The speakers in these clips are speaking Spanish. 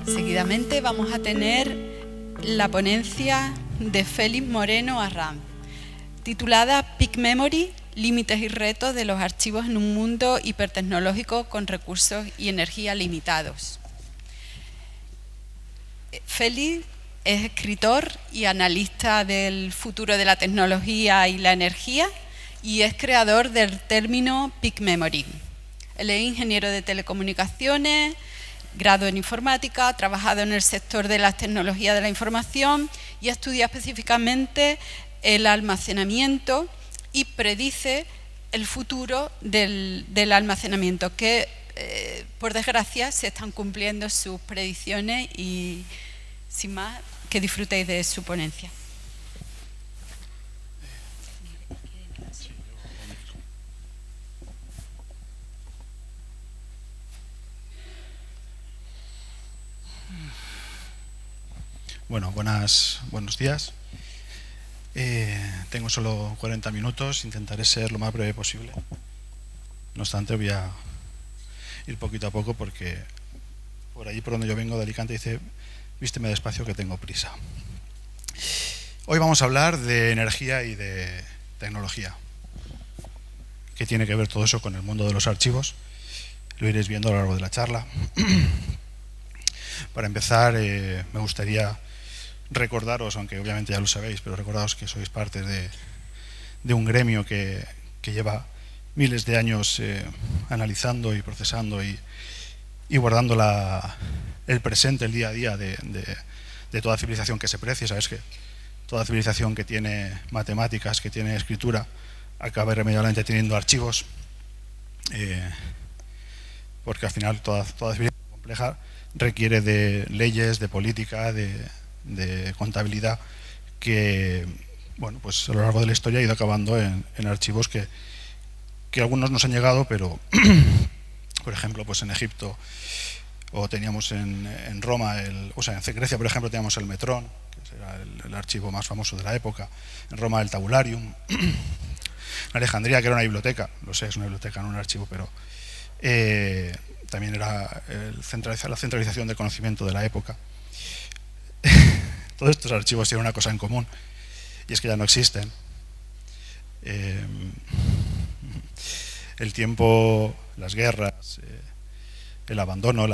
Seguidamente vamos a tener la ponencia de Félix Moreno Arranz, titulada Peak Memory, límites y retos de los archivos en un mundo hipertecnológico con recursos y energía limitados. Félix es escritor y analista del futuro de la tecnología y la energía y es creador del término Peak Memory. Él es ingeniero de telecomunicaciones, grado en informática, ha trabajado en el sector de las tecnologías de la información y estudia específicamente el almacenamiento y predice el futuro del almacenamiento, que por desgracia se están cumpliendo sus predicciones y sin más, que disfrutéis de su ponencia. Bueno, buenos días. Tengo solo 40 minutos, intentaré ser lo más breve posible. No obstante, voy a ir poquito a poco porque por allí por donde yo vengo de Alicante dice: vísteme despacio que tengo prisa. Hoy vamos a hablar de energía y de tecnología. ¿Qué tiene que ver todo eso con el mundo de los archivos? Lo iréis viendo a lo largo de la charla. Para empezar, me gustaría recordaros, aunque obviamente ya lo sabéis, pero recordaros que sois parte de un gremio que lleva miles de años analizando y procesando y guardando el presente, el día a día de toda civilización que se precie. Sabes que toda civilización que tiene matemáticas, que tiene escritura, acaba irremediablemente teniendo archivos, porque al final toda civilización compleja requiere de leyes, de política, de contabilidad que, bueno, pues a lo largo de la historia ha ido acabando en archivos que algunos nos han llegado, pero por ejemplo, pues en Egipto, o teníamos en Roma, en Grecia, por ejemplo, teníamos el Metrón, que era el archivo más famoso de la época. En Roma, el Tabularium. En Alejandría, que era una biblioteca, lo sé, es una biblioteca, no un archivo, pero también era la centralización del conocimiento de la época. Todos estos archivos tienen una cosa en común, y es que ya no existen. El tiempo, las guerras, el abandono,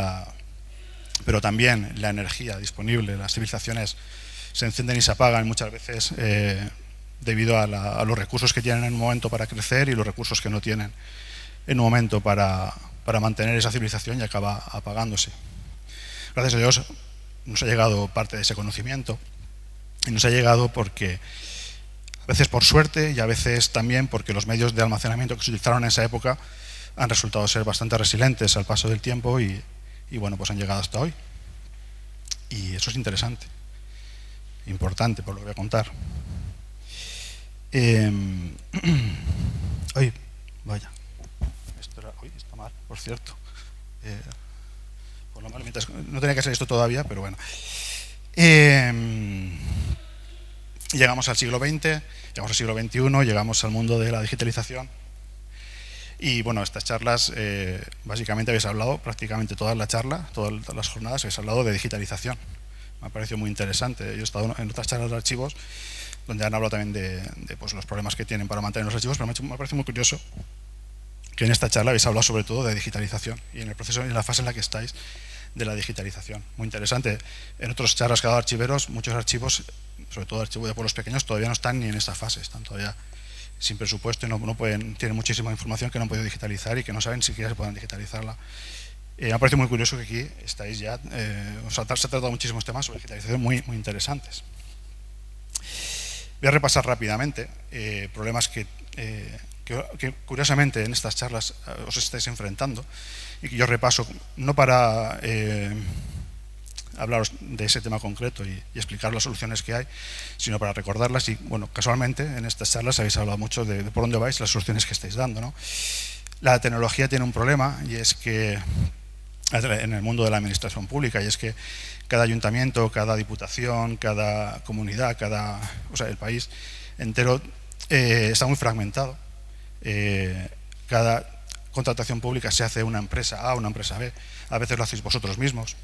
pero también la energía disponible. Las civilizaciones se encienden y se apagan muchas veces debido a los recursos que tienen en un momento para crecer y los recursos que no tienen en un momento para mantener esa civilización, y acaba apagándose. Gracias a Dios nos ha llegado parte de ese conocimiento, y nos ha llegado porque a veces por suerte y a veces también porque los medios de almacenamiento que se utilizaron en esa época han resultado ser bastante resilientes al paso del tiempo y bueno, pues han llegado hasta hoy. Y eso es interesante, importante, por lo que voy a contar. Vaya, está mal, por cierto. Por lo malo, no tenía que ser esto todavía, pero bueno. Llegamos al siglo XX, llegamos al siglo XXI, llegamos al mundo de la digitalización. Y bueno, estas charlas, básicamente habéis hablado, prácticamente toda la charla, todas las jornadas habéis hablado de digitalización. Me ha parecido muy interesante. Yo he estado en otras charlas de archivos donde han hablado también de pues, los problemas que tienen para mantener los archivos, pero me ha parecido muy curioso que en esta charla habéis hablado sobre todo de digitalización y en el proceso, en la fase en la que estáis de la digitalización. Muy interesante. En otras charlas que ha dado archiveros, muchos archivos, sobre todo archivos de pueblos pequeños, todavía no están ni en esta fase, están todavía sin presupuesto y tienen muchísima información que no han podido digitalizar y que no saben siquiera si pueden digitalizarla. Me ha parecido muy curioso que aquí estáis ya, se ha tratado muchísimos temas sobre digitalización muy interesantes. Voy a repasar rápidamente problemas que curiosamente en estas charlas os estáis enfrentando y que yo repaso, no para hablaros de ese tema concreto y explicar las soluciones que hay, sino para recordarlas. Y bueno, casualmente en estas charlas habéis hablado mucho de por dónde vais, las soluciones que estáis dando, ¿no? La tecnología tiene un problema, y es que en el mundo de la administración pública, y es que cada ayuntamiento, cada diputación, cada comunidad, el país entero está muy fragmentado. contratación pública se hace una empresa A, una empresa B, a veces lo hacéis vosotros mismos.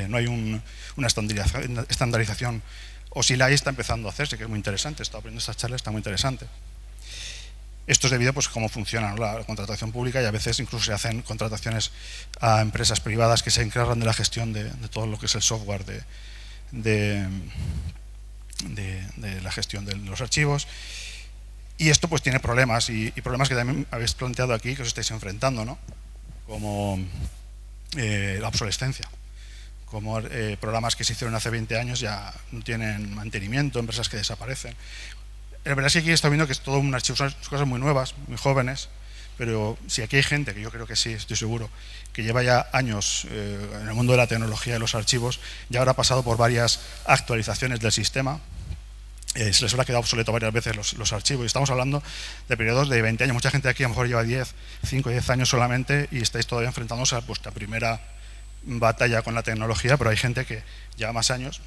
No hay una estandarización, o si la hay, está empezando a hacerse, que es muy interesante. He estado aprendiendo esta charla, está muy interesante. Esto es debido pues, a cómo funciona, ¿no?, la contratación pública, y a veces incluso se hacen contrataciones a empresas privadas que se encargan de la gestión de todo lo que es el software de la gestión de los archivos. Y esto pues tiene problemas, y problemas que también habéis planteado aquí, que os estáis enfrentando, ¿no?, como la obsolescencia, como programas que se hicieron hace 20 años ya no tienen mantenimiento, empresas que desaparecen. La verdad es que aquí estoy viendo que es todo un archivo, son cosas muy nuevas, muy jóvenes, pero si aquí hay gente, que yo creo que sí, estoy seguro, que lleva ya años en el mundo de la tecnología y los archivos, ya habrá pasado por varias actualizaciones del sistema, se les habrá quedado obsoleto varias veces los archivos, y estamos hablando de periodos de 20 años. Mucha gente aquí a lo mejor lleva 5 o 10 años solamente y estáis todavía enfrentándose a vuestra primera batalla con la tecnología, pero hay gente que lleva más años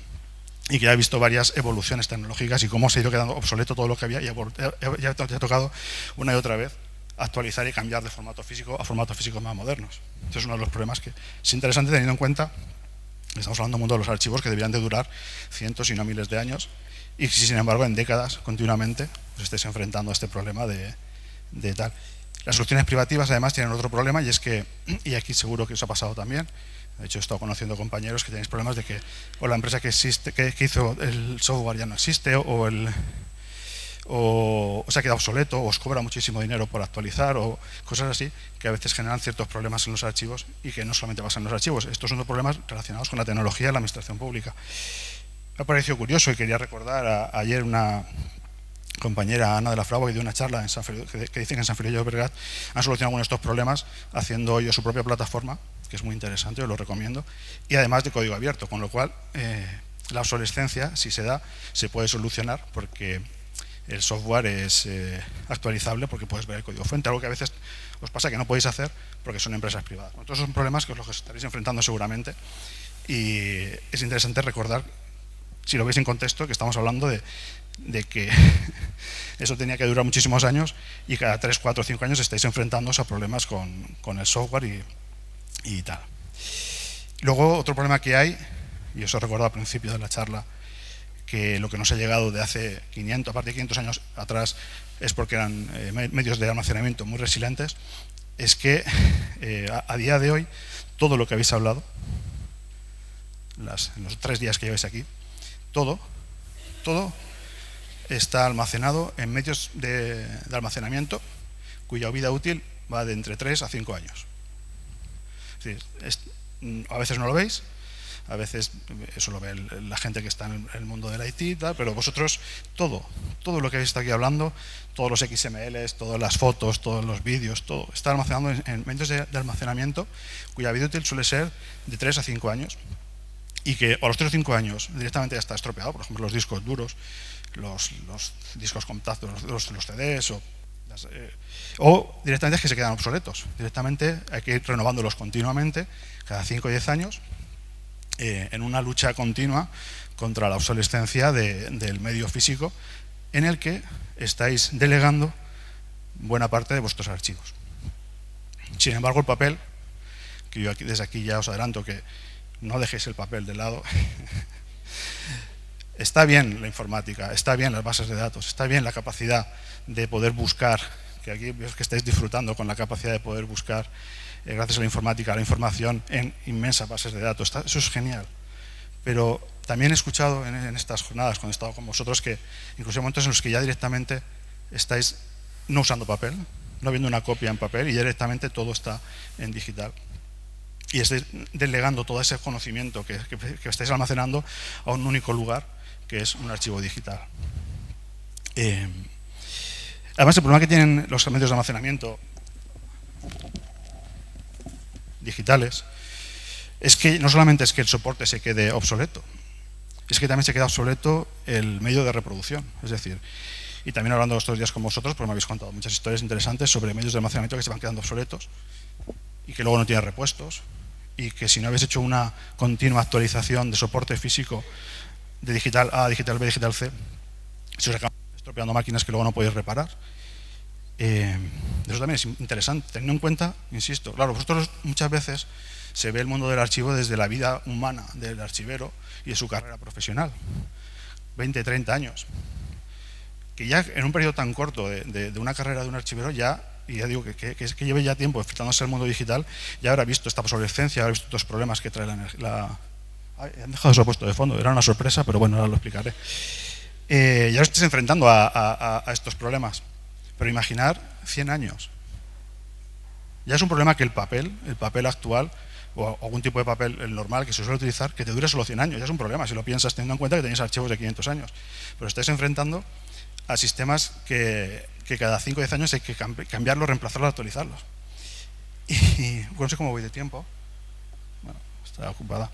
y que ya ha visto varias evoluciones tecnológicas y cómo se ha ido quedando obsoleto todo lo que había, y ya ha tocado una y otra vez actualizar y cambiar de formato físico a formatos físicos más modernos. Este es uno de los problemas que es interesante, teniendo en cuenta que estamos hablando del mundo de los archivos, que deberían de durar cientos y no miles de años, y si sin embargo en décadas continuamente os estáis enfrentando a este problema de tal. Las soluciones privativas además tienen otro problema, y es que, y aquí seguro que os ha pasado también, de hecho he estado conociendo compañeros que tenéis problemas de que o la empresa que hizo el software ya no existe, o se ha quedado obsoleto, o os cobra muchísimo dinero por actualizar, o cosas así, que a veces generan ciertos problemas en los archivos, y que no solamente pasan en los archivos. Estos son los problemas relacionados con la tecnología y la administración pública. Me ha parecido curioso, y quería recordar ayer una compañera, Ana de la Fragua, que dio una charla que dice que en San Feliu de Llobregat han solucionado algunos de estos problemas haciendo ellos su propia plataforma, que es muy interesante, os lo recomiendo, y además de código abierto, con lo cual la obsolescencia, si se da, se puede solucionar, porque el software es actualizable, porque puedes ver el código fuente, algo que a veces os pasa que no podéis hacer porque son empresas privadas. Entonces son problemas que os los estaréis enfrentando seguramente, y es interesante recordar, si lo veis en contexto, que estamos hablando de que eso tenía que durar muchísimos años, y cada 3, 4, 5 años estáis enfrentándoos a problemas con el software y tal. Luego, otro problema que hay, y os he recordado al principio de la charla, que lo que nos ha llegado de hace 500, aparte de 500 años atrás, es porque eran medios de almacenamiento muy resilientes, es que a día de hoy, todo lo que habéis hablado, en los 3 días que lleváis aquí, todo está almacenado en medios de almacenamiento cuya vida útil va de entre 3 a 5 años. Es decir, a veces no lo veis, a veces eso lo ve la gente que está en el mundo del IT y tal, pero vosotros todo lo que habéis estado aquí hablando, todos los XMLs, todas las fotos, todos los vídeos, todo está almacenado en medios de almacenamiento cuya vida útil suele ser de 3 a 5 años, y que a los 3 o 5 años directamente ya está estropeado. Por ejemplo, los discos duros, los discos compactos, los CDs, o directamente es que se quedan obsoletos. Directamente hay que ir renovándolos continuamente, cada 5 o 10 años, en una lucha continua contra la obsolescencia del medio físico, en el que estáis delegando buena parte de vuestros archivos. Sin embargo, el papel, que yo desde aquí ya os adelanto que no dejéis el papel de lado. Está bien la informática, está bien las bases de datos, está bien la capacidad de poder buscar, que aquí veo que estáis disfrutando con la capacidad de poder buscar, gracias a la informática, la información en inmensas bases de datos. Eso es genial. Pero también he escuchado en estas jornadas, cuando he estado con vosotros, que incluso hay momentos en los que ya directamente estáis no usando papel, no viendo una copia en papel, y directamente todo está en digital. Y estáis delegando todo ese conocimiento que estáis almacenando a un único lugar, que es un archivo digital. Además, el problema que tienen los medios de almacenamiento digitales es que no solamente es que el soporte se quede obsoleto, es que también se queda obsoleto el medio de reproducción. Es decir, y también hablando estos días con vosotros, porque me habéis contado muchas historias interesantes sobre medios de almacenamiento que se van quedando obsoletos y que luego no tienen repuestos, y que si no habéis hecho una continua actualización de soporte físico de digital A, digital B, digital C, se os acaban estropeando máquinas que luego no podéis reparar. Eso también es interesante, teniendo en cuenta, insisto, claro, vosotros muchas veces se ve el mundo del archivo desde la vida humana del archivero y de su carrera profesional, 20, 30 años, que ya en un periodo tan corto de una carrera de un archivero ya, y ya digo que lleve ya tiempo enfrentándose al mundo digital, ya habrá visto esta obsolescencia, habrá visto estos problemas que trae la Ay, han dejado eso puesto de fondo, era una sorpresa, pero bueno, ahora lo explicaré. Ya os estáis enfrentando a estos problemas, pero imaginar 100 años. Ya es un problema que el papel actual, o algún tipo de papel el normal que se suele utilizar, que te dure solo 100 años. Ya es un problema si lo piensas teniendo en cuenta que tenéis archivos de 500 años. Pero estáis enfrentando a sistemas que cada 5 o 10 años hay que cambiarlos, reemplazarlos, actualizarlos. Y no sé cómo voy de tiempo. Bueno, está ocupada.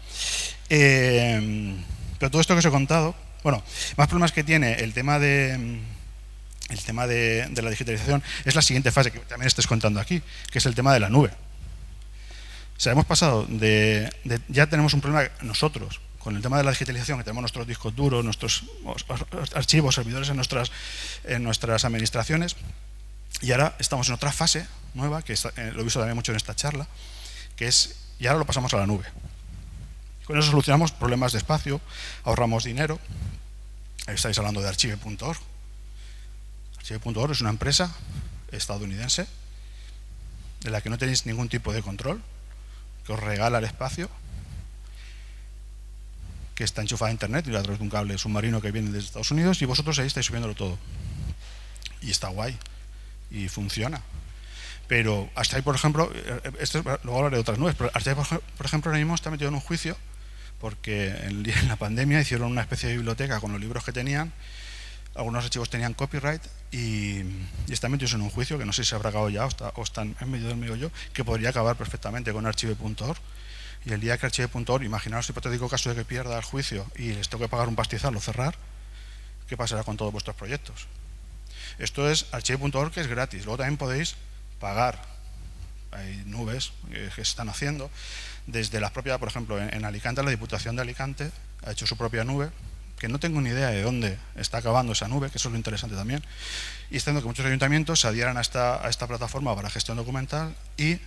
Pero todo esto que os he contado, bueno, más problemas que tiene el tema de la digitalización es la siguiente fase que también estáis contando aquí, que es el tema de la nube. O sea, hemos pasado ya tenemos un problema nosotros con el tema de la digitalización, que tenemos nuestros discos duros, nuestros archivos, servidores en nuestras administraciones, y ahora estamos en otra fase nueva, que lo he visto también mucho en esta charla, que es, y ahora lo pasamos a la nube. Con eso solucionamos problemas de espacio, ahorramos dinero. Ahí estáis hablando de Archive.org. Archive.org es una empresa estadounidense de la que no tenéis ningún tipo de control, que os regala el espacio, que está enchufada a internet y a través de un cable submarino que viene desde Estados Unidos, y vosotros ahí estáis subiéndolo todo. Y está guay. Y funciona. Pero Archive, por ejemplo, luego hablaré de otras nubes, pero Archive, por ejemplo, ahora mismo está metido en un juicio porque en la pandemia hicieron una especie de biblioteca con los libros que tenían. Algunos archivos tenían copyright y están metidos en un juicio que no sé si se habrá acabado ya o están en medio del meollo, que podría acabar perfectamente con Archive.org. Y el día que Archive.org, imaginaos el hipotético caso de que pierda el juicio y les tengo que pagar un pastizal o cerrar, ¿qué pasará con todos vuestros proyectos? Esto es Archive.org, que es gratis. Luego también podéis pagar. Hay nubes que se están haciendo. Desde las propias, por ejemplo, en Alicante, la Diputación de Alicante ha hecho su propia nube, que no tengo ni idea de dónde está acabando esa nube, que eso es lo interesante también. Y está haciendo que muchos ayuntamientos se adhieran a esta plataforma para gestión documental y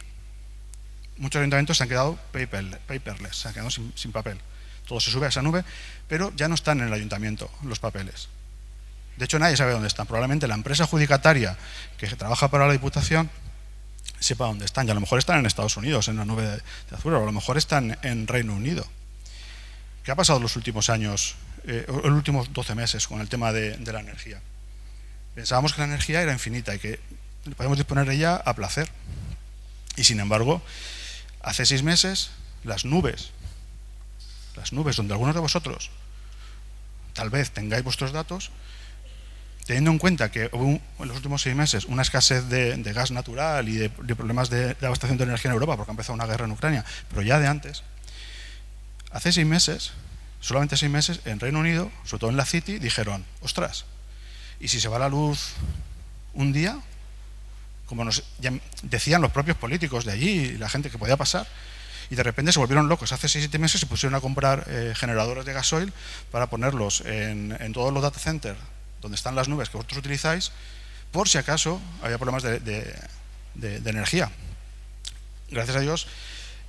muchos ayuntamientos se han quedado paperless, se han quedado sin papel. Todo se sube a esa nube, pero ya no están en el ayuntamiento los papeles. De hecho, nadie sabe dónde están. Probablemente la empresa adjudicataria que trabaja para la Diputación sepa dónde están. Y a lo mejor están en Estados Unidos, en la nube de Azure, o a lo mejor están en Reino Unido. ¿Qué ha pasado en los últimos años, los últimos 12 meses con el tema de la energía? Pensábamos que la energía era infinita y que podemos disponer de ella a placer. Y sin embargo, hace 6 meses, las nubes donde algunos de vosotros tal vez tengáis vuestros datos, teniendo en cuenta que hubo en los últimos 6 meses una escasez de gas natural y de problemas de abastecimiento de energía en Europa porque ha empezado una guerra en Ucrania, pero ya de antes, hace 6 meses, solamente 6 meses, en Reino Unido, sobre todo en la City, dijeron, ostras, ¿y si se va la luz un día? Como ya decían los propios políticos de allí, la gente que podía pasar, y de repente se volvieron locos. Hace 6 o 7 meses se pusieron a comprar generadores de gasoil para ponerlos en todos los data centers donde están las nubes que vosotros utilizáis, por si acaso había problemas de energía. Gracias a Dios,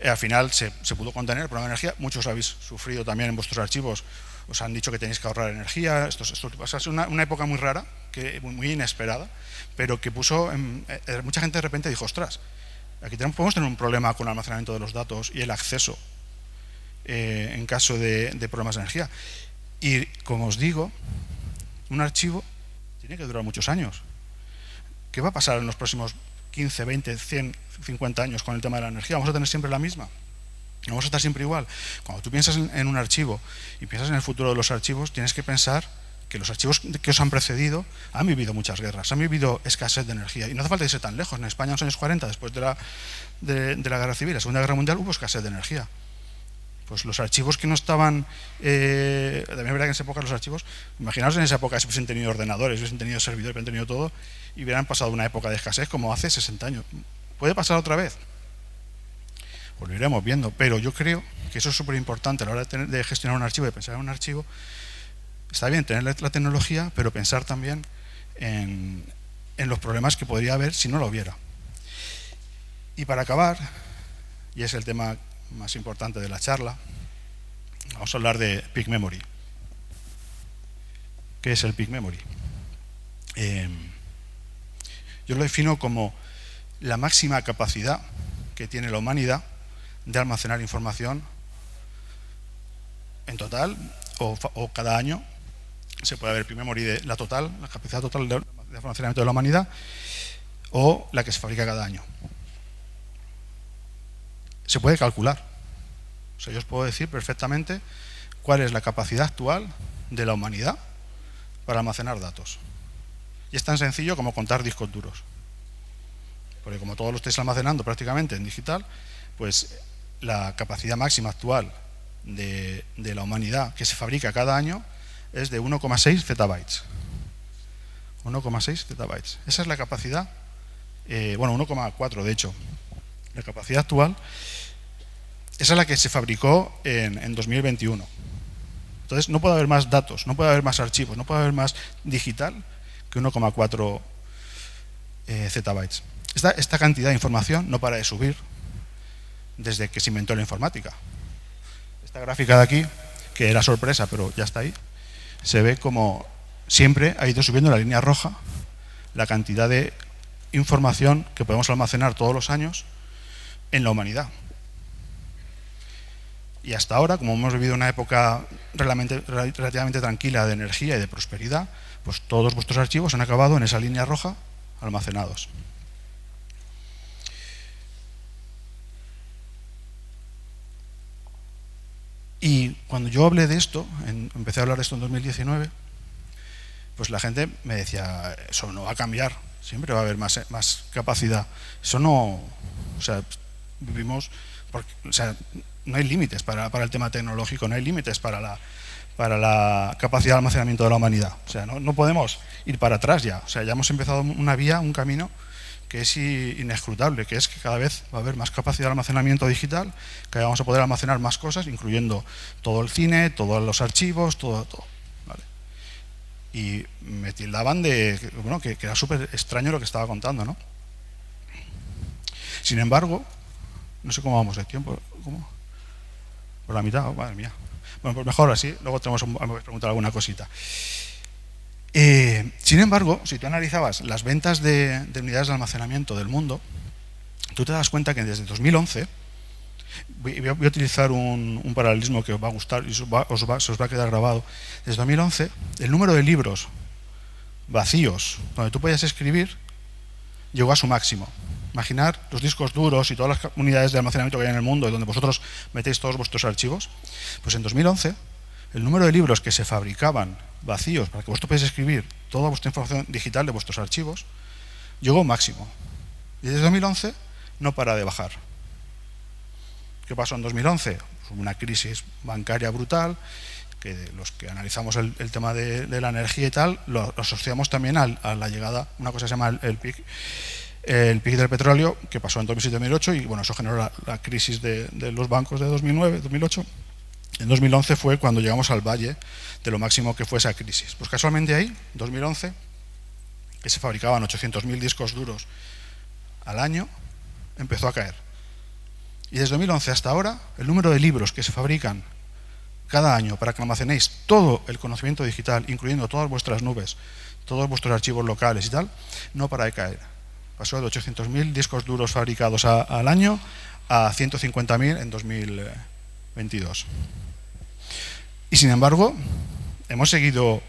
al final se pudo contener el problema de energía. Muchos habéis sufrido también en vuestros archivos, os han dicho que tenéis que ahorrar energía. Esto es una época muy rara, muy inesperada, pero que puso, mucha gente de repente dijo, ostras, aquí podemos tener un problema con el almacenamiento de los datos y el acceso en caso de problemas de energía. Y como os digo, un archivo tiene que durar muchos años. ¿Qué va a pasar en los próximos 15, 20, 100, 50 años con el tema de la energía? ¿Vamos a tener siempre la misma? ¿Vamos a estar siempre igual? Cuando tú piensas en un archivo y piensas en el futuro de los archivos, tienes que pensar que los archivos que os han precedido han vivido muchas guerras, han vivido escasez de energía. Y no hace falta irse tan lejos. En España en los años 40, después de la Guerra Civil, la Segunda Guerra Mundial, hubo escasez de energía. Pues los archivos que no estaban, también es verdad que en esa época los archivos, imaginaos en esa época si hubiesen tenido ordenadores, hubiesen tenido servidores, hubiesen tenido todo, y hubieran pasado una época de escasez como hace 60 años. ¿Puede pasar otra vez? Pues lo iremos viendo, pero yo creo que eso es súper importante a la hora de gestionar un archivo, de pensar en un archivo. Está bien tener la tecnología, pero pensar también en los problemas que podría haber si no lo hubiera. Y para acabar, y es el tema más importante de la charla, vamos a hablar de Peak Memory. ¿Qué es el Peak Memory? Yo lo defino como la máxima capacidad que tiene la humanidad de almacenar información en total o cada año. Se puede ver Peak Memory de la capacidad total de almacenamiento de la humanidad, o la que se fabrica cada año. Se puede calcular. O sea, yo os puedo decir perfectamente cuál es la capacidad actual de la humanidad para almacenar datos. Y es tan sencillo como contar discos duros. Porque como todos lo estáis almacenando prácticamente en digital, pues la capacidad máxima actual de la humanidad que se fabrica cada año es de 1,6 zettabytes. 1,6 zettabytes. Esa es la capacidad, 1,4 de hecho. La capacidad actual, esa es la que se fabricó en 2021. Entonces no puede haber más datos, no puede haber más archivos, no puede haber más digital que 1,4 zettabytes. Esta cantidad de información no para de subir desde que se inventó la informática. Esta gráfica de aquí, que era sorpresa, pero ya está ahí, se ve como siempre ha ido subiendo en la línea roja la cantidad de información que podemos almacenar todos los años en la humanidad. Y hasta ahora, como hemos vivido una época relativamente tranquila de energía y de prosperidad, pues todos vuestros archivos han acabado en esa línea roja almacenados. Y cuando yo hablé de esto, empecé a hablar de esto en 2019, pues la gente me decía, eso no va a cambiar, siempre va a haber más capacidad. Eso no, o sea, vivimos, no hay límites para el tema tecnológico, no hay límites para la capacidad de almacenamiento de la humanidad. O sea, no podemos ir para atrás ya. O sea, ya hemos empezado una vía, un camino que es inescrutable, que es que cada vez va a haber más capacidad de almacenamiento digital, que vamos a poder almacenar más cosas, incluyendo todo el cine, todos los archivos, todo. ¿Vale? Y me tildaban de que era súper extraño lo que estaba contando, ¿no? Sin embargo, no sé cómo vamos de tiempo. ¿Cómo? Por la mitad, madre mía. Bueno, pues mejor así, luego tenemos que preguntar alguna cosita. Sin embargo, si tú analizabas las ventas de unidades de almacenamiento del mundo, tú te das cuenta que desde 2011, voy a utilizar un paralelismo que os va a gustar y se os va a quedar grabado. Desde 2011, el número de libros vacíos donde tú podías escribir llegó a su máximo. Imaginar los discos duros y todas las unidades de almacenamiento que hay en el mundo y donde vosotros metéis todos vuestros archivos. Pues en 2011, el número de libros que se fabricaban vacíos para que vosotros podáis escribir toda vuestra información digital de vuestros archivos llegó a máximo. Y desde 2011 no para de bajar. ¿Qué pasó en 2011? Pues una crisis bancaria brutal, que los que analizamos el tema de la energía y tal, lo asociamos también a la llegada, una cosa que se llama el pic del petróleo, que pasó en 2007-2008, y bueno, eso generó la crisis de los bancos de 2009-2008. En 2011 fue cuando llegamos al valle de lo máximo que fue esa crisis. Pues casualmente ahí, en 2011, que se fabricaban 800.000 discos duros al año, empezó a caer. Y desde 2011 hasta ahora, el número de libros que se fabrican cada año para que almacenéis todo el conocimiento digital, incluyendo todas vuestras nubes, todos vuestros archivos locales y tal, no para de caer. Pasó de 800.000 discos duros fabricados al año a 150.000 en 2022. Y sin embargo, hemos seguido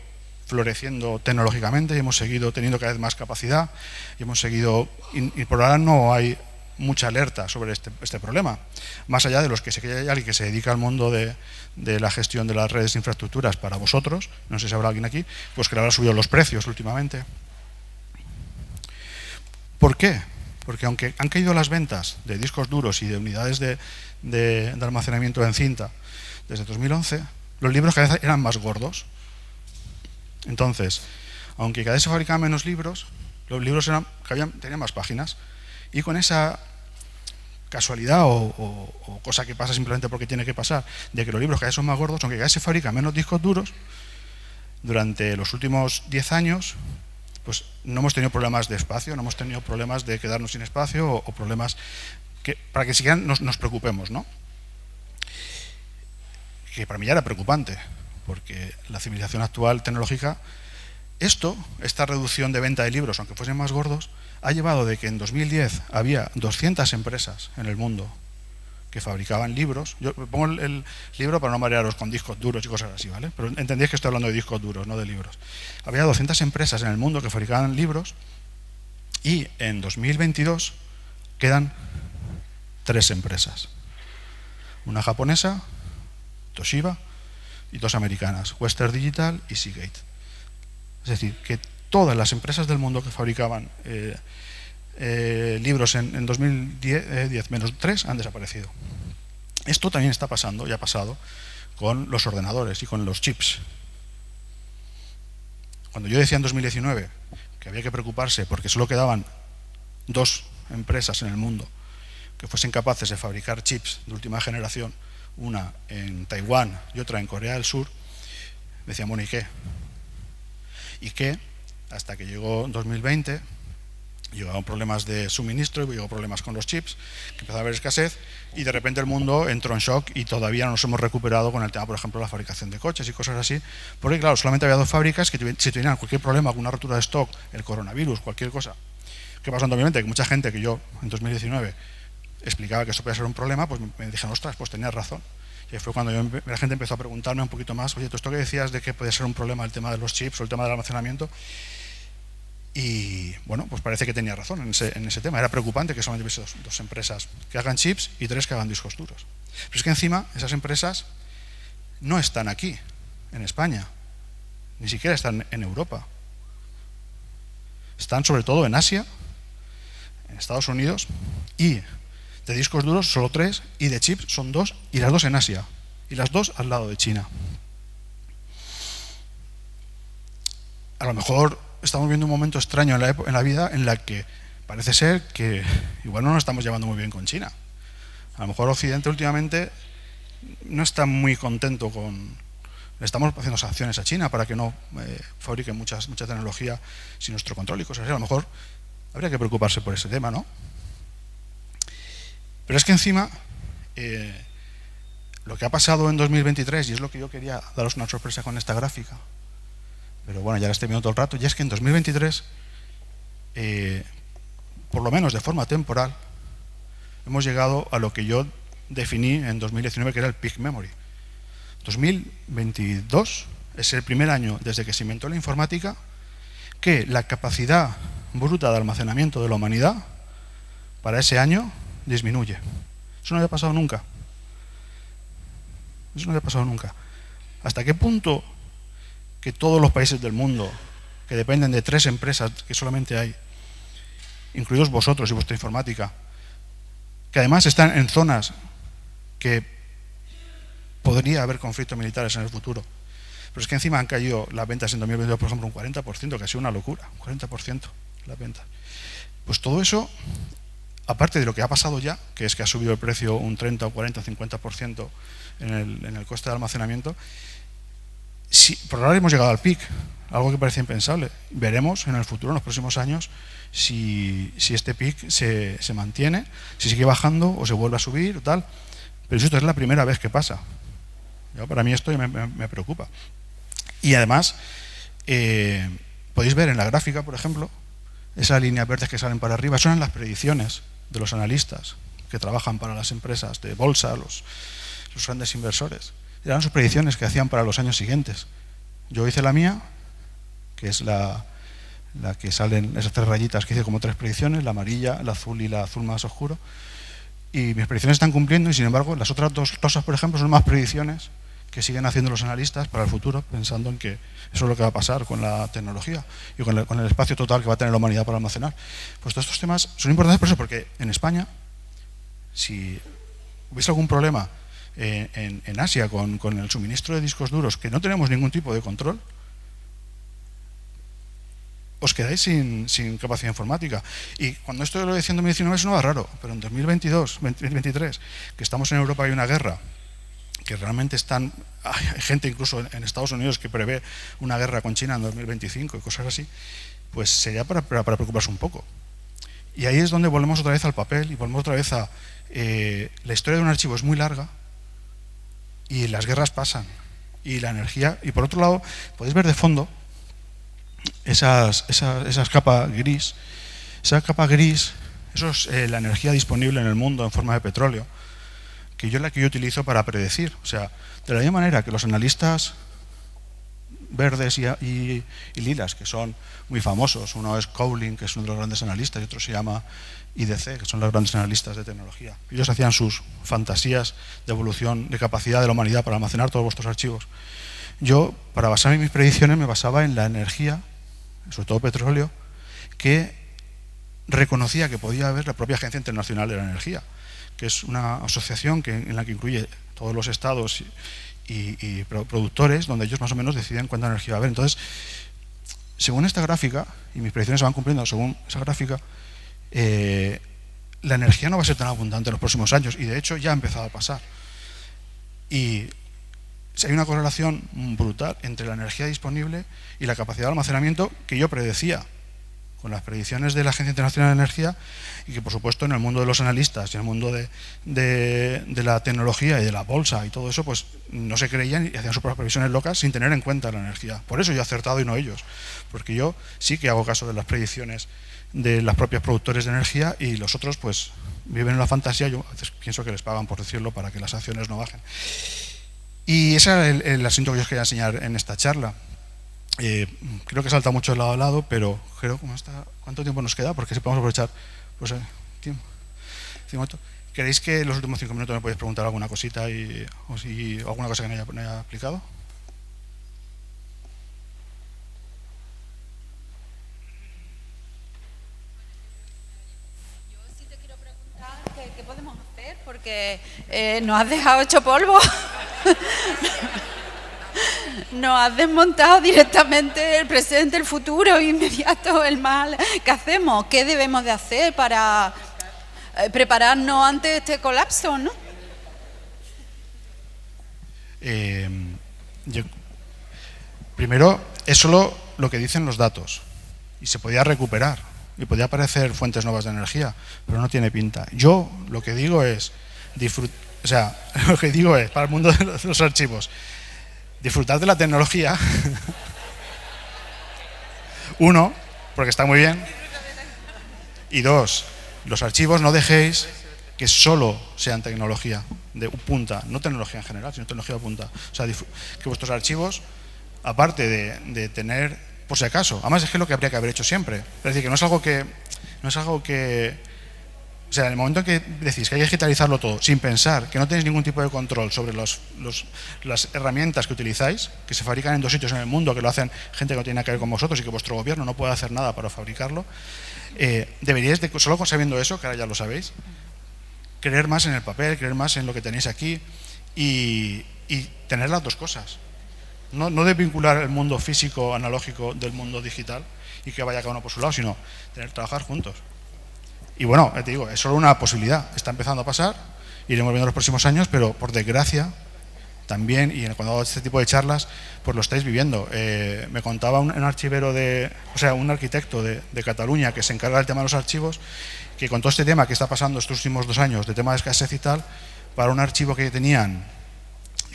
floreciendo tecnológicamente, hemos seguido teniendo cada vez más capacidad y hemos seguido, y por ahora no hay mucha alerta sobre este problema, más allá de los que sé que hay alguien que se dedica al mundo de la gestión de las redes de infraestructuras para vosotros, no sé si habrá alguien aquí, pues que le habrá subido los precios últimamente. ¿Por qué? Porque aunque han caído las ventas de discos duros y de unidades de almacenamiento en cinta desde 2011, los libros cada vez eran más gordos. Entonces, aunque cada vez se fabricaban menos libros, los libros tenían más páginas. Y con esa casualidad o cosa que pasa simplemente porque tiene que pasar, de que los libros cada vez son más gordos, aunque cada vez se fabrican menos discos duros, durante los últimos 10 años, pues no hemos tenido problemas de espacio, no hemos tenido problemas de quedarnos sin espacio o problemas para que siquiera nos preocupemos, ¿no? Que para mí ya era preocupante, porque la civilización actual tecnológica, esta reducción de venta de libros, aunque fuesen más gordos, ha llevado de que en 2010 había 200 empresas en el mundo que fabricaban libros. Yo pongo el libro para no marearos con discos duros y cosas así, ¿vale? Pero entendéis que estoy hablando de discos duros, no de libros. Había 200 empresas en el mundo que fabricaban libros y en 2022 quedan 3 empresas. Una japonesa, Toshiba, y 2 americanas, Western Digital y Seagate. Es decir, que todas las empresas del mundo que fabricaban libros en 2010 menos 3 han desaparecido. Esto también está pasando y ha pasado con los ordenadores y con los chips. Cuando yo decía en 2019 que había que preocuparse porque solo quedaban 2 empresas en el mundo que fuesen capaces de fabricar chips de última generación, una en Taiwán y otra en Corea del Sur, decían, bueno, ¿y qué? Y que hasta que llegó 2020 llegaron problemas de suministro, llegó problemas con los chips, que empezó a haber escasez y de repente el mundo entró en shock y todavía no nos hemos recuperado con el tema, por ejemplo, de la fabricación de coches y cosas así, porque claro, solamente había 2 fábricas que si tuvieran cualquier problema, alguna rotura de stock, el coronavirus, cualquier cosa. ¿Qué pasó en 2020? Que mucha gente que yo en 2019 explicaba que esto podía ser un problema, pues me dijeron, ostras, pues tenías razón. Y fue cuando la gente empezó a preguntarme un poquito más, oye, ¿tú esto que decías de que podía ser un problema el tema de los chips o el tema del almacenamiento? Y bueno, pues parece que tenía razón en ese tema. Era preocupante que solamente hubiese dos empresas que hagan chips y 3 que hagan discos duros. Pero es que encima esas empresas no están aquí, en España, ni siquiera están en Europa. Están sobre todo en Asia, en Estados Unidos, y de discos duros solo 3, y de chips son 2, y las 2 en Asia, y las 2 al lado de China. A lo mejor estamos viendo un momento extraño en la vida en la que parece ser que igual no nos estamos llevando muy bien con China. A lo mejor Occidente últimamente no está muy contento con... Le estamos haciendo sanciones a China para que no fabrique mucha tecnología sin nuestro control y cosas así. A lo mejor habría que preocuparse por ese tema, ¿no? Pero es que encima lo que ha pasado en 2023, y es lo que yo quería daros una sorpresa con esta gráfica, pero bueno, ya la estoy viendo todo el rato, y es que en 2023, por lo menos de forma temporal, hemos llegado a lo que yo definí en 2019, que era el peak memory. 2022 es el primer año desde que se inventó la informática que la capacidad bruta de almacenamiento de la humanidad para ese año disminuye. Eso no había pasado nunca. Eso no había pasado nunca. ¿Hasta qué punto que todos los países del mundo que dependen de 3 empresas que solamente hay, incluidos vosotros y vuestra informática, que además están en zonas que podría haber conflictos militares en el futuro, pero es que encima han caído las ventas en 2022, por ejemplo, un 40%, que ha sido una locura, un 40% las ventas. Pues todo eso, aparte de lo que ha pasado ya, que es que ha subido el precio un 30 o 40 o 50% en el coste de almacenamiento, por ahora hemos llegado al pic, algo que parece impensable. Veremos en el futuro, en los próximos años, si este pic se mantiene, si sigue bajando o se vuelve a subir o tal. Pero esto es la primera vez que pasa. Para mí esto me preocupa. Y además, podéis ver en la gráfica, por ejemplo, esas líneas verdes que salen para arriba, son las predicciones de los analistas que trabajan para las empresas de bolsa, los grandes inversores. Eran sus predicciones que hacían para los años siguientes. Yo hice la mía, que es la que salen esas 3 rayitas que hice como 3 predicciones, la amarilla, la azul y la azul más oscuro. Y mis predicciones están cumpliendo y sin embargo las otras 2 cosas, por ejemplo, son más predicciones que siguen haciendo los analistas para el futuro, pensando en que eso es lo que va a pasar con la tecnología y con el espacio total que va a tener la humanidad para almacenar. Pues todos estos temas son importantes por eso, porque en España, si hubiese algún problema en Asia con el suministro de discos duros, que no tenemos ningún tipo de control, os quedáis sin capacidad informática. Y cuando esto lo decía en 2019 eso no va raro, pero en 2023, que estamos en Europa y hay una guerra, que realmente hay gente incluso en Estados Unidos que prevé una guerra con China en 2025 y cosas así, pues sería para preocuparse un poco. Y ahí es donde volvemos otra vez al papel y volvemos otra vez a... la historia de un archivo es muy larga y las guerras pasan y la energía... Y por otro lado, podéis ver de fondo esa capa gris. Esa capa gris, eso es la energía disponible en el mundo en forma de petróleo, que yo es la que yo utilizo para predecir. O sea, de la misma manera que los analistas verdes y lilas, que son muy famosos. Uno es Cowling, que es uno de los grandes analistas, y otro se llama IDC, que son los grandes analistas de tecnología. Ellos hacían sus fantasías de evolución, de capacidad de la humanidad para almacenar todos vuestros archivos. Yo, para basarme en mis predicciones, me basaba en la energía, sobre todo petróleo, que reconocía que podía haber la propia Agencia Internacional de la Energía, que es una asociación en la que incluye todos los estados y productores, donde ellos más o menos deciden cuánta energía va a haber. Entonces, según esta gráfica, y mis predicciones se van cumpliendo según esa gráfica, la energía no va a ser tan abundante en los próximos años, y de hecho ya ha empezado a pasar. Y hay una correlación brutal entre la energía disponible y la capacidad de almacenamiento que yo predecía con las predicciones de la Agencia Internacional de Energía, y que por supuesto en el mundo de los analistas y en el mundo de la tecnología y de la bolsa y todo eso, pues no se creían y hacían sus propias previsiones locas sin tener en cuenta la energía. Por eso yo he acertado y no ellos, porque yo sí que hago caso de las predicciones de los propios productores de energía, y los otros pues viven en la fantasía. Yo a veces pienso que les pagan por decirlo para que las acciones no bajen. Y ese era el asunto que yo os quería enseñar en esta charla. Creo que salta mucho de lado a lado, pero creo que ¿cuánto tiempo nos queda? Porque si podemos aprovechar pues, tiempo. ¿Queréis que en los últimos 5 minutos me podéis preguntar alguna cosita o si alguna cosa que no haya aplicado? Yo sí te quiero preguntar qué podemos hacer, porque nos has dejado hecho polvo. Nos has desmontado directamente el presente, el futuro inmediato, el mal. ¿Qué hacemos? ¿Qué debemos de hacer para prepararnos ante este colapso, no? Primero, es solo lo que dicen los datos, y se podía recuperar y podía aparecer fuentes nuevas de energía, pero no tiene pinta. Yo lo que digo es lo que digo es, para el mundo de los archivos, disfrutad de la tecnología. Uno, porque está muy bien. Y dos, los archivos no dejéis que solo sean tecnología de punta, no tecnología en general, sino tecnología de punta. O sea, que vuestros archivos, aparte de tener, por si acaso, además es que es lo que habría que haber hecho siempre. Es decir, que no es algo que o sea, en el momento en que decís que hay que digitalizarlo todo, sin pensar que no tenéis ningún tipo de control sobre las herramientas que utilizáis, que se fabrican en 2 sitios en el mundo, que lo hacen gente que no tiene nada que ver con vosotros y que vuestro gobierno no puede hacer nada para fabricarlo, deberíais, solo sabiendo eso, que ahora ya lo sabéis, creer más en el papel, creer más en lo que tenéis aquí y tener las dos cosas. No desvincular el mundo físico, analógico, del mundo digital y que vaya cada uno por su lado, sino trabajar juntos. Y bueno, te digo, es solo una posibilidad, está empezando a pasar, iremos viendo los próximos años, pero por desgracia también, y cuando hago este tipo de charlas, pues lo estáis viviendo. Me contaba un archivero un arquitecto de Cataluña que se encarga del tema de los archivos, que con todo este tema que está pasando estos últimos 2 años, de tema de escasez y tal, para un archivo que tenían,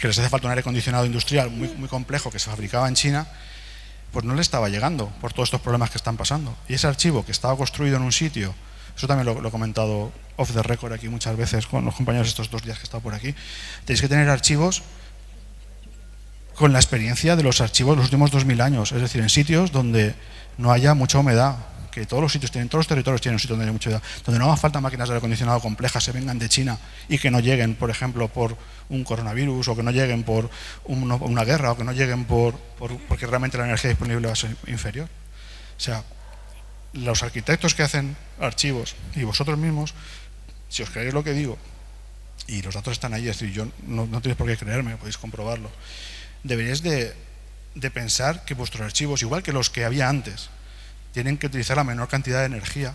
que les hace falta un aire acondicionado industrial muy, muy complejo, que se fabricaba en China, pues no le estaba llegando por todos estos problemas que están pasando. Y ese archivo que estaba construido en un sitio, eso también lo he comentado off the record aquí muchas veces con los compañeros estos 2 días que he estado por aquí, tenéis que tener archivos con la experiencia de los archivos de los últimos 2000 años, es decir, en sitios donde no haya mucha humedad, que todos los territorios tienen un sitio donde haya mucha humedad, donde no haga falta máquinas de aire acondicionado complejas que vengan de China y que no lleguen, por ejemplo, por un coronavirus, o que no lleguen por una guerra, o que no lleguen porque realmente la energía disponible va a ser inferior. O sea, los arquitectos que hacen archivos y vosotros mismos, si os creéis lo que digo, y los datos están ahí, es decir, yo no tenéis por qué creerme, podéis comprobarlo, deberíais de pensar que vuestros archivos, igual que los que había antes, tienen que utilizar la menor cantidad de energía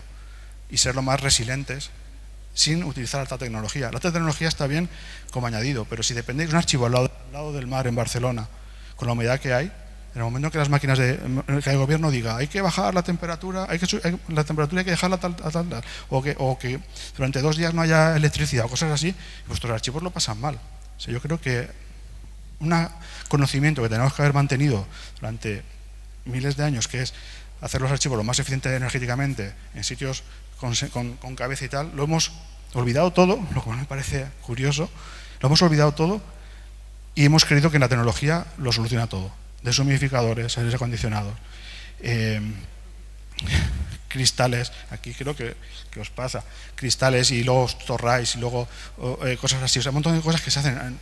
y ser lo más resilientes sin utilizar alta tecnología. La alta tecnología está bien como añadido, pero si dependéis de un archivo al lado del mar en Barcelona, con la humedad que hay, En el momento en que las máquinas que el gobierno diga hay que bajar la temperatura, la temperatura hay que dejarla tal, o que durante 2 días no haya electricidad o cosas así, vuestros archivos lo pasan mal. O sea, yo creo que un conocimiento que tenemos que haber mantenido durante miles de años, que es hacer los archivos lo más eficiente energéticamente en sitios con cabeza y tal, lo hemos olvidado todo, lo cual me parece curioso, lo hemos olvidado todo y hemos creído que la tecnología lo soluciona todo. Deshumidificadores, aires acondicionados, cristales, aquí creo que os pasa, cristales y luego torrais y luego cosas así, o sea, un montón de cosas que se hacen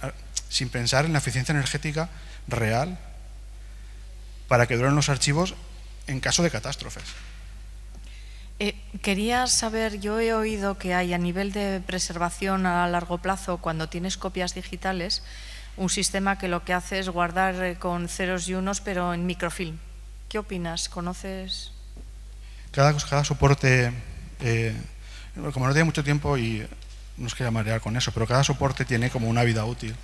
sin pensar en la eficiencia energética real para que duren los archivos en caso de catástrofes. Quería saber, yo he oído que hay a nivel de preservación a largo plazo, cuando tienes copias digitales, un sistema que lo que hace es guardar con ceros y unos, pero en microfilm. ¿Qué opinas? ¿Conoces? Cada soporte, como no tiene mucho tiempo y no os quería marear con eso, pero cada soporte tiene como una vida útil.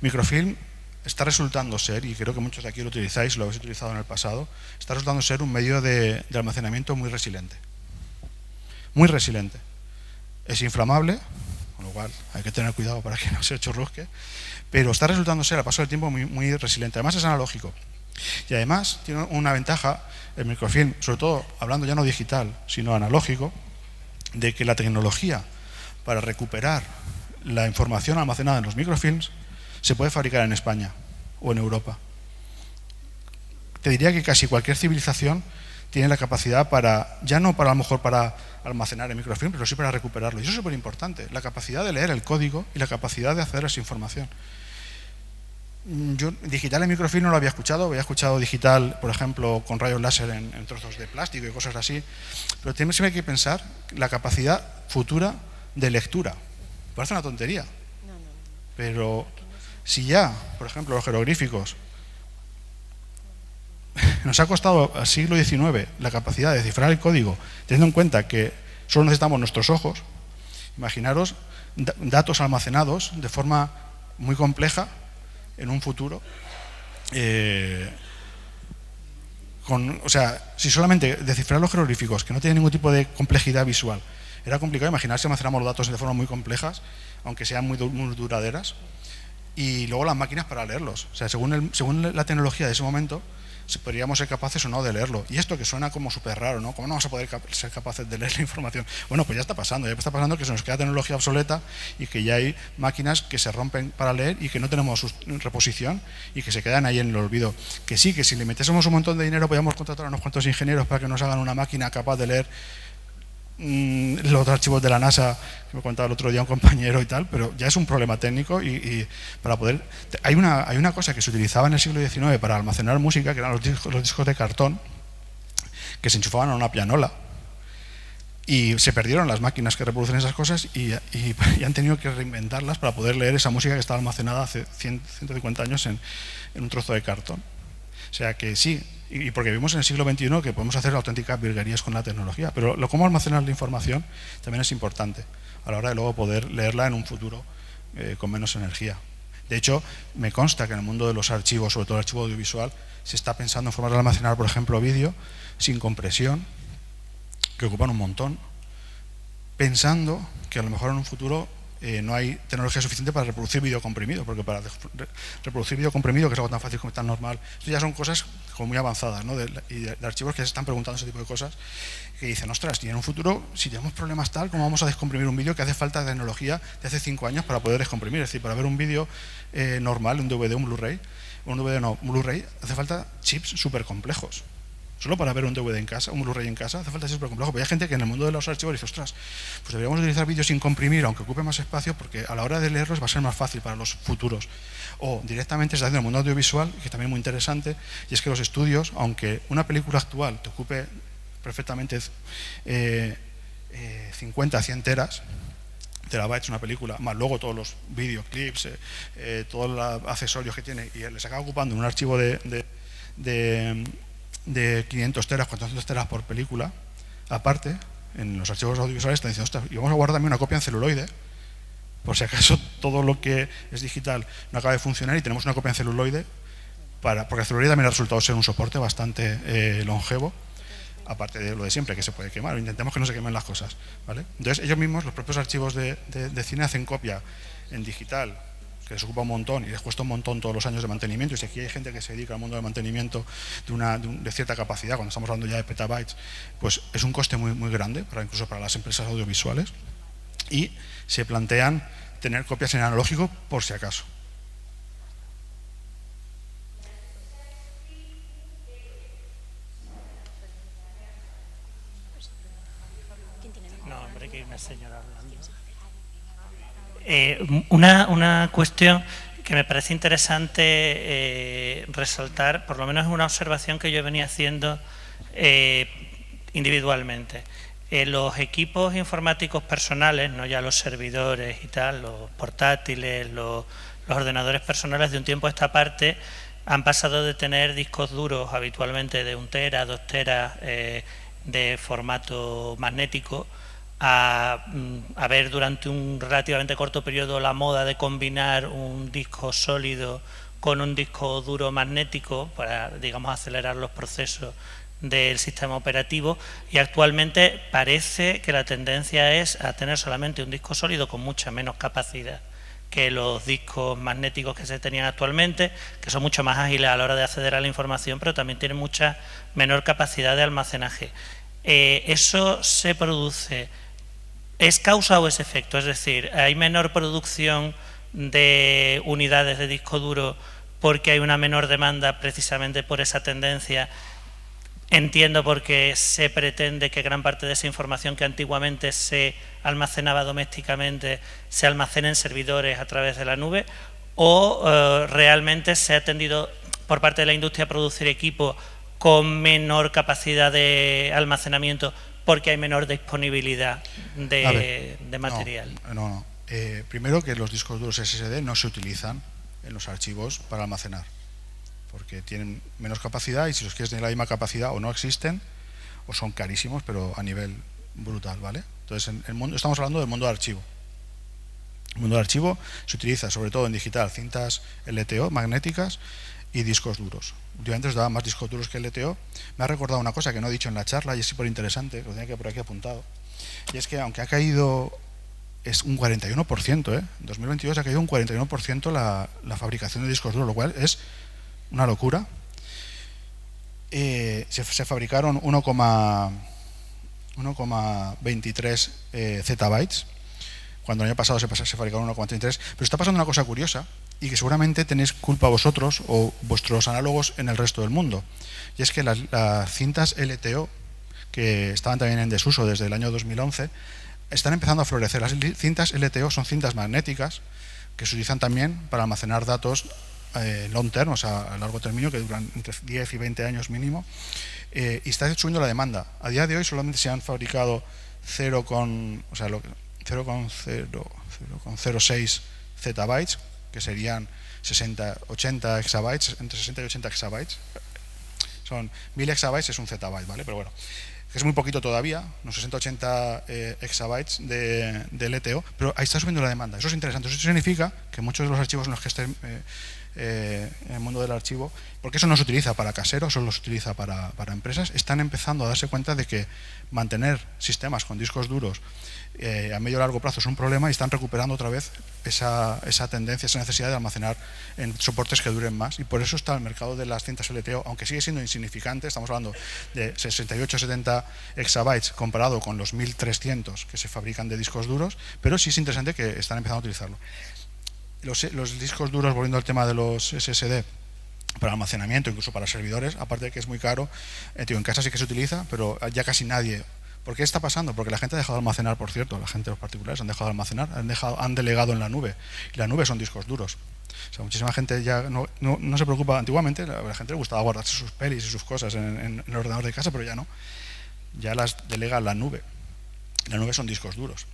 Microfilm está resultando ser, y creo que muchos de aquí lo utilizáis, lo habéis utilizado en el pasado, está resultando ser un medio de almacenamiento muy resiliente. Muy resiliente. Es inflamable, con lo cual hay que tener cuidado para que no se churrusque, pero está resultando ser a paso del tiempo muy resiliente. Además es analógico. Y además tiene una ventaja, el microfilm, sobre todo hablando ya no digital, sino analógico, de que la tecnología para recuperar la información almacenada en los microfilms se puede fabricar en España o en Europa. Te diría que casi cualquier civilización tiene la capacidad para, ya no para a lo mejor para almacenar el microfilm, pero sí para recuperarlo. Y eso es súper importante, la capacidad de leer el código y la capacidad de acceder a esa información. Yo digital en microfilm no lo había escuchado digital, por ejemplo, con rayos láser en trozos de plástico y cosas así, pero siempre hay que pensar la capacidad futura de lectura. Parece una tontería, pero si ya, por ejemplo, los jeroglíficos, nos ha costado al siglo XIX la capacidad de descifrar el código, teniendo en cuenta que solo necesitamos nuestros ojos, imaginaros datos almacenados de forma muy compleja en un futuro. O sea, si solamente descifrar los jeroglíficos, que no tienen ningún tipo de complejidad visual, era complicado, imaginar si almacenamos los datos de forma muy complejas, aunque sean muy duraderas, y luego las máquinas para leerlos. O sea, según la tecnología de ese momento, podríamos ser capaces o no de leerlo. Y esto que suena como súper raro, ¿no? ¿Cómo no vamos a poder ser capaces de leer la información? Bueno, pues ya está pasando que se nos queda tecnología obsoleta y que ya hay máquinas que se rompen para leer y que no tenemos reposición y que se quedan ahí en el olvido. Que sí, que si le metiésemos un montón de dinero podríamos contratar a unos cuantos ingenieros para que nos hagan una máquina capaz de leer los archivos de la NASA, que me contaba el otro día un compañero y tal, pero ya es un problema técnico y para poder... Hay una cosa que se utilizaba en el siglo XIX para almacenar música, que eran los discos de cartón, que se enchufaban a una pianola, y se perdieron las máquinas que reproducen esas cosas y han tenido que reinventarlas para poder leer esa música que estaba almacenada hace 150 años en un trozo de cartón. O sea que sí, y porque vivimos en el siglo XXI que podemos hacer auténticas virguerías con la tecnología, pero cómo almacenar la información también es importante a la hora de luego poder leerla en un futuro con menos energía. De hecho, me consta que en el mundo de los archivos, sobre todo el archivo audiovisual, se está pensando en formas de almacenar, por ejemplo, vídeo sin compresión, que ocupan un montón, pensando que a lo mejor en un futuro no hay tecnología suficiente para reproducir vídeo comprimido, porque para reproducir vídeo comprimido, que es algo tan fácil como tan normal, esto ya son cosas como muy avanzadas, ¿no? de archivos que se están preguntando ese tipo de cosas, que dicen, ostras, y en un futuro, si tenemos problemas tal, ¿cómo vamos a descomprimir un vídeo que hace falta tecnología de hace 5 años para poder descomprimir? Es decir, para ver un vídeo normal, un DVD, un Blu-ray, un Blu-ray, hace falta chips súper complejos. Solo para ver un DVD en casa, un Blu-ray en casa, hace falta ser súper complejo. Pero hay gente que en el mundo de los archivos dice, ostras, pues deberíamos utilizar vídeos sin comprimir, aunque ocupe más espacio, porque a la hora de leerlos va a ser más fácil para los futuros. O directamente se está haciendo el mundo audiovisual, que también es muy interesante, y es que los estudios, aunque una película actual te ocupe perfectamente 50, 100 terabytes una película, más luego todos los videoclips, todos los accesorios que tiene, y les acaba ocupando un archivo de 500 teras, 400 teras por película, aparte, en los archivos audiovisuales están diciendo, ostras, y vamos a guardar también una copia en celuloide, por si acaso todo lo que es digital no acaba de funcionar y tenemos una copia en celuloide, porque la celularidad también ha resultado ser un soporte bastante longevo, aparte de lo de siempre, que se puede quemar. Intentemos que no se quemen las cosas, ¿vale? Entonces, ellos mismos, los propios archivos de cine, hacen copia en digital, que les ocupa un montón y les cuesta un montón todos los años de mantenimiento. Y si aquí hay gente que se dedica al mundo del mantenimiento de cierta capacidad, cuando estamos hablando ya de petabytes, pues es un coste muy, muy grande, incluso para las empresas audiovisuales. Y se plantean tener copias en analógico por si acaso. No, hombre, que hay una señora hablando. Una cuestión que me parece interesante resaltar, por lo menos es una observación que yo venía haciendo individualmente. Los equipos informáticos personales, no ya los servidores y tal, los portátiles, los ordenadores personales, de un tiempo a esta parte han pasado de tener discos duros habitualmente de 1 tera, 2 teras de formato magnético, a ver durante un relativamente corto periodo la moda de combinar un disco sólido con un disco duro magnético para, digamos, acelerar los procesos del sistema operativo, y actualmente parece que la tendencia es a tener solamente un disco sólido con mucha menos capacidad que los discos magnéticos que se tenían actualmente, que son mucho más ágiles a la hora de acceder a la información, pero también tienen mucha menor capacidad de almacenaje. Eso se produce, ¿es causa o es efecto? Es decir, ¿hay menor producción de unidades de disco duro porque hay una menor demanda precisamente por esa tendencia? Entiendo porque se pretende que gran parte de esa información que antiguamente se almacenaba domésticamente se almacene en servidores a través de la nube, o realmente se ha tendido por parte de la industria a producir equipos con menor capacidad de almacenamiento porque hay menor disponibilidad de material. No. Primero, que los discos duros SSD no se utilizan en los archivos para almacenar, porque tienen menos capacidad, y si los quieres tener la misma capacidad o no existen o son carísimos, pero a nivel brutal, ¿vale? Entonces, estamos hablando del mundo del archivo. El mundo del archivo se utiliza sobre todo en digital, cintas LTO magnéticas y discos duros. Últimamente os daba más discos duros que LTO. Me ha recordado una cosa que no he dicho en la charla y es súper interesante, lo tenía que por aquí apuntado, y es que aunque ha caído, es un 41%, en 2022 ha caído un 41% la fabricación de discos duros, lo cual es una locura. Se fabricaron 1,23 zettabytes, cuando el año pasado se fabricaron 1,33, pero está pasando una cosa curiosa y que seguramente tenéis culpa vosotros o vuestros análogos en el resto del mundo, y es que las cintas LTO, que estaban también en desuso desde el año 2011, están empezando a florecer. Las cintas LTO son cintas magnéticas que se utilizan también para almacenar datos long term, o sea, a largo término, que duran entre 10 y 20 años mínimo, y está subiendo la demanda. A día de hoy solamente se han fabricado 0,06 zettabytes, que serían 80 exabytes, entre 60 y 80 exabytes. Son 1000 exabytes, es un zettabyte, ¿vale? Pero bueno, es muy poquito todavía, unos 60-80 exabytes de LTO, pero ahí está subiendo la demanda. Eso es interesante. Eso significa que muchos de los archivos en los que estén en el mundo del archivo, porque eso no se utiliza para caseros, solo se utiliza para empresas, están empezando a darse cuenta de que mantener sistemas con discos duros a medio y largo plazo es un problema, y están recuperando otra vez esa tendencia, esa necesidad de almacenar en soportes que duren más, y por eso está el mercado de las cintas LTO, aunque sigue siendo insignificante. Estamos hablando de 68-70 exabytes comparado con los 1300 que se fabrican de discos duros, pero sí es interesante que están empezando a utilizarlo. Los discos duros, volviendo al tema de los SSD, para almacenamiento, incluso para servidores, aparte de que es muy caro, en casa sí que se utiliza, pero ya casi nadie. ¿Por qué está pasando? Porque la gente ha dejado de almacenar, por cierto, la gente, los particulares han dejado de almacenar, han delegado en la nube, y la nube son discos duros. O sea, muchísima gente ya no se preocupa. Antiguamente a la gente le gustaba guardarse sus pelis y sus cosas en el ordenador de casa, pero ya no. Ya las delega en la nube. La nube son discos duros.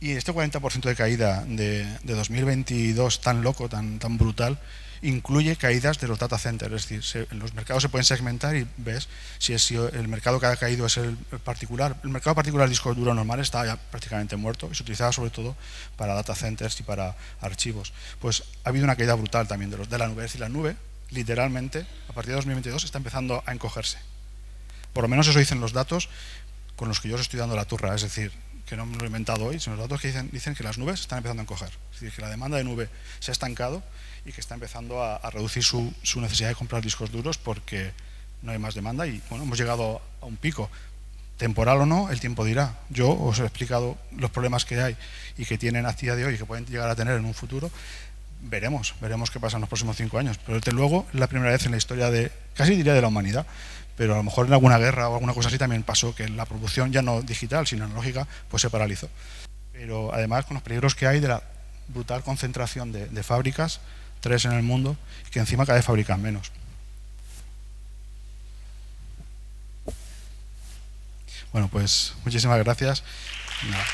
Y este 40% de caída de 2022 tan loco, tan brutal, incluye caídas de los data centers. Es decir, en los mercados se pueden segmentar y ves si el mercado que ha caído es el particular. El mercado particular de discos duros normal está ya prácticamente muerto y se utilizaba sobre todo para data centers y para archivos. Pues ha habido una caída brutal también de la nube. Es decir, la nube literalmente, a partir de 2022, está empezando a encogerse. Por lo menos eso dicen los datos con los que yo os estoy dando la turra, es decir, que no me lo he inventado hoy, sino los datos que dicen que las nubes están empezando a encoger. Es decir, que la demanda de nube se ha estancado y que está empezando a reducir su necesidad de comprar discos duros porque no hay más demanda y bueno, hemos llegado a un pico. Temporal o no, el tiempo dirá. Yo os he explicado los problemas que hay y que tienen a día de hoy y que pueden llegar a tener en un futuro. Veremos qué pasa en los próximos 5 años. Pero desde luego es la primera vez en la historia casi diría de la humanidad, pero a lo mejor en alguna guerra o alguna cosa así también pasó que la producción ya no digital, sino analógica, pues se paralizó. Pero además con los peligros que hay de la brutal concentración de fábricas, 3 en el mundo, que encima cada vez fabrican menos. Bueno, pues muchísimas gracias. Nada.